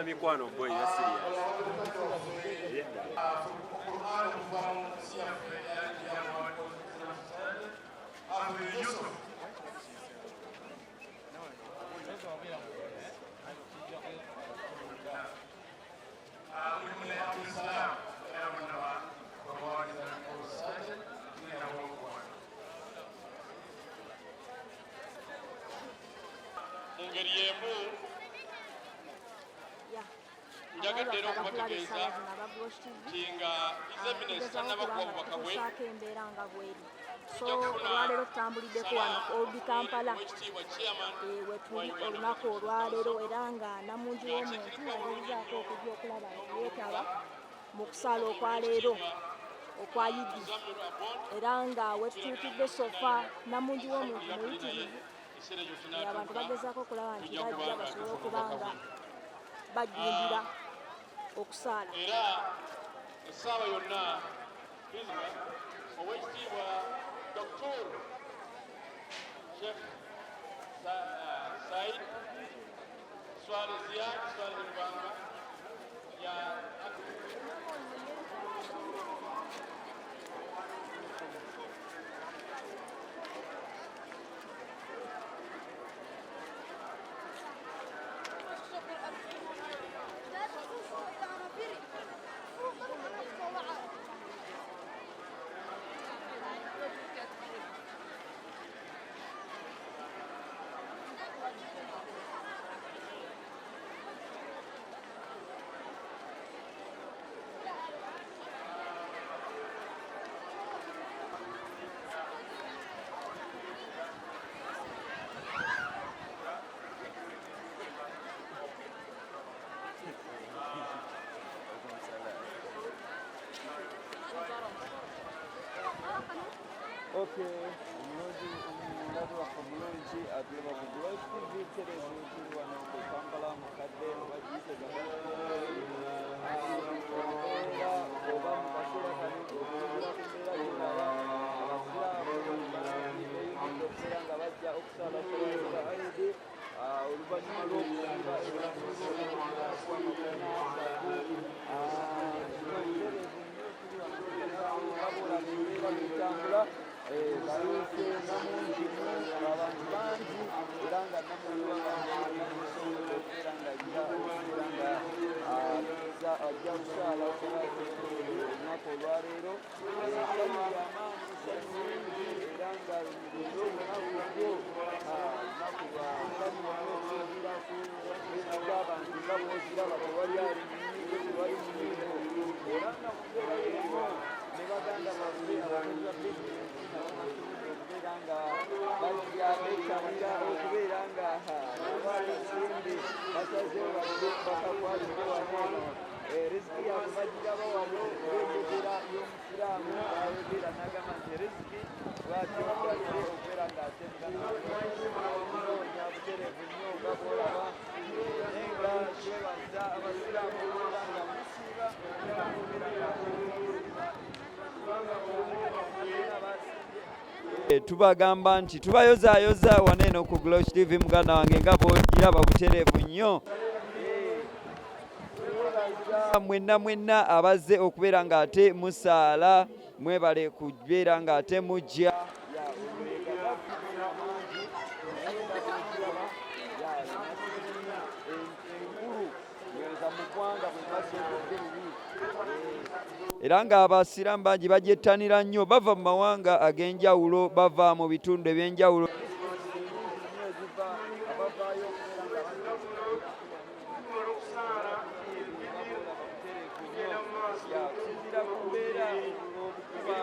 Mikwano boy ya serious. njagadde okubategeeza kinga izeminesa n'abakuba obubaka bwe so olwaleero tutambuliddeko wano Old Kampala wetuli olunaku olwaleero era nga namungi w'omuntu agezaako okujja okulaba nti yeetaba mu kusaala okwaleero okwa Yidi era nga wetutuukidde sofa namungi w'omuntu muyitirivu abantu bagezaako okulaba nti bajja basobole okuba nga bajjumbira okusaala era essaawa yonna owekitiibwa Dr. Sheikh Said Swaleh Ziyad Swaleh Lubanga ya Okay, omuladu waffe omulungi atulaba ku Globe TV television wano ku Kampala mu Kadde bagiyise era oba mu kaseera kano okugira ku mbeera yonna abasiraamu beyimiza okubeera nga bajja okusaala salatul Eid oluvannyuma lw'okusiba ebitambula baluse namungimu abantu bangi era nga namuliwa okubeera nga ajja kusaala olunaku olwaleero essanyu lyamaanyi essanyu lingi era nga lumiridde olunaku gwo olunaku lwassanyu wanookuziraku abantu nga bwoziraba tewali alimunyigo tewali munyigo era nga mubeera yerimu ne baganda baffe abakozi ba bizinesi okubeera nga beekyamira okubeera nga abalisimbi basazeewo badde bakakwatire wano riziki yaabwe bagiraba wano olw'enjogera y'omusiraamu ayogera n'agamba nti riziki bw'atyo bwalire okubeera ng'atenoonya butereevu nnyo nga bw'olaba naye nga twebaza abasiraamu okubeera nga musiiba okubeera nga Tubagamba nti tubayozaayoza wano eno ku Glosh TV muganda wange nga bw'ogiraba butereevu nnyo. Mwenna abazze okubeera ng'ate musaala mwebale kubeera ng'ate mujja era ng'abasiraamu bangi bagyettanira nnyo, bava mu mawanga ag'enjawulo, bava mu bitundu eby'enjawulo.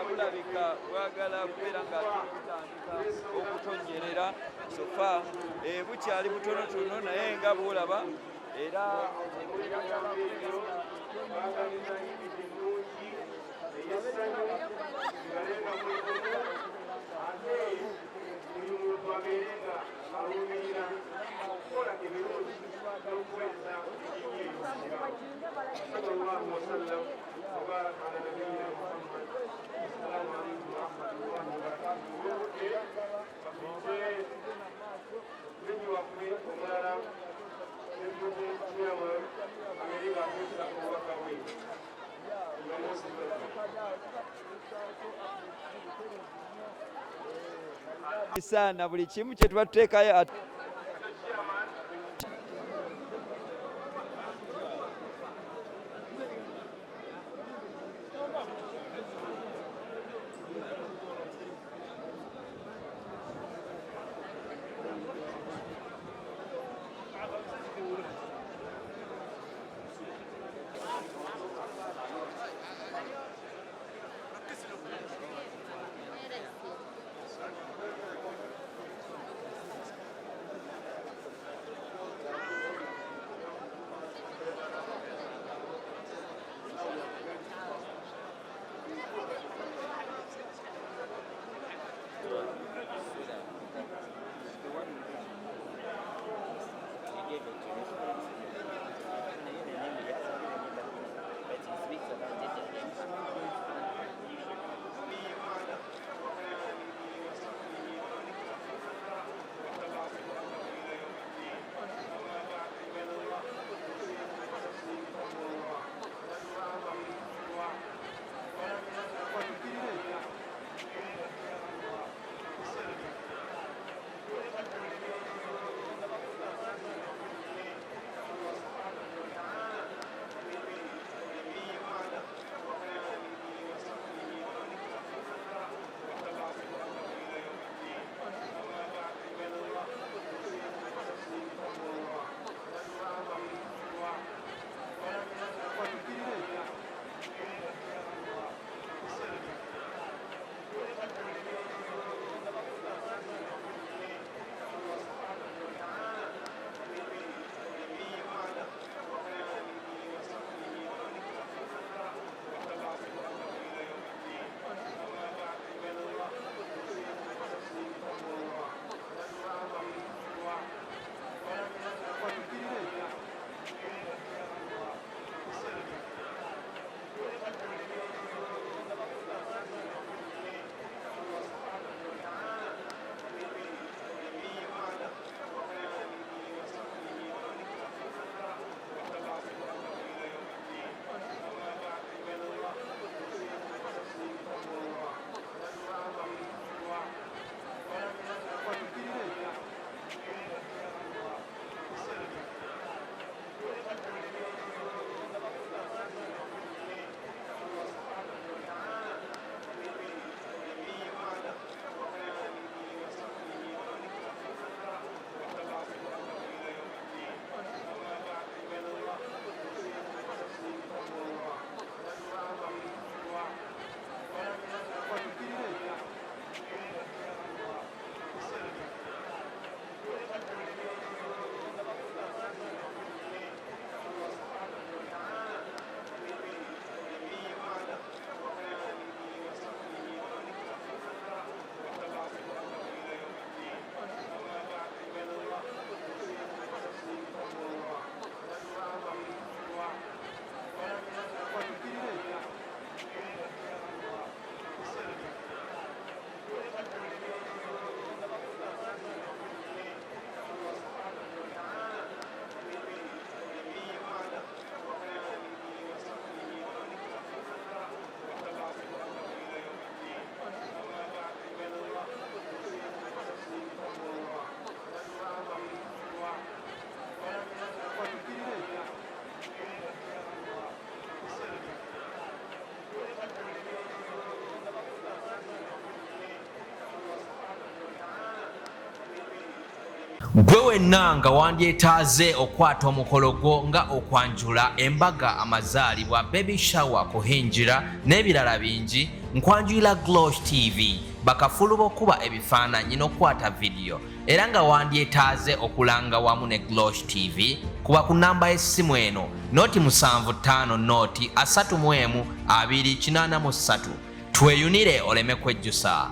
Bulabika bwagala kubeera nga tutandika okutonnyerera sofa bukyali butonotono naye nga bwolaba era sana buli kimu kye tuba tuteekayo Gwe wenna nga wandyetaaze okwata omukolo gwo nga okwanjula, embaga, amazaalibwa, baby shower, kuhinjira n'ebirala bingi, nkwanjulira Glosh TV bakafulu b'okuba ebifaananyi n'okwata vidiyo. Era nga wandyetaaze okulanga wamu ne Glosh TV, kuba ku namba y'essimu eno noti 75 noti 31 283. Tweyunire oleme kwejjusa.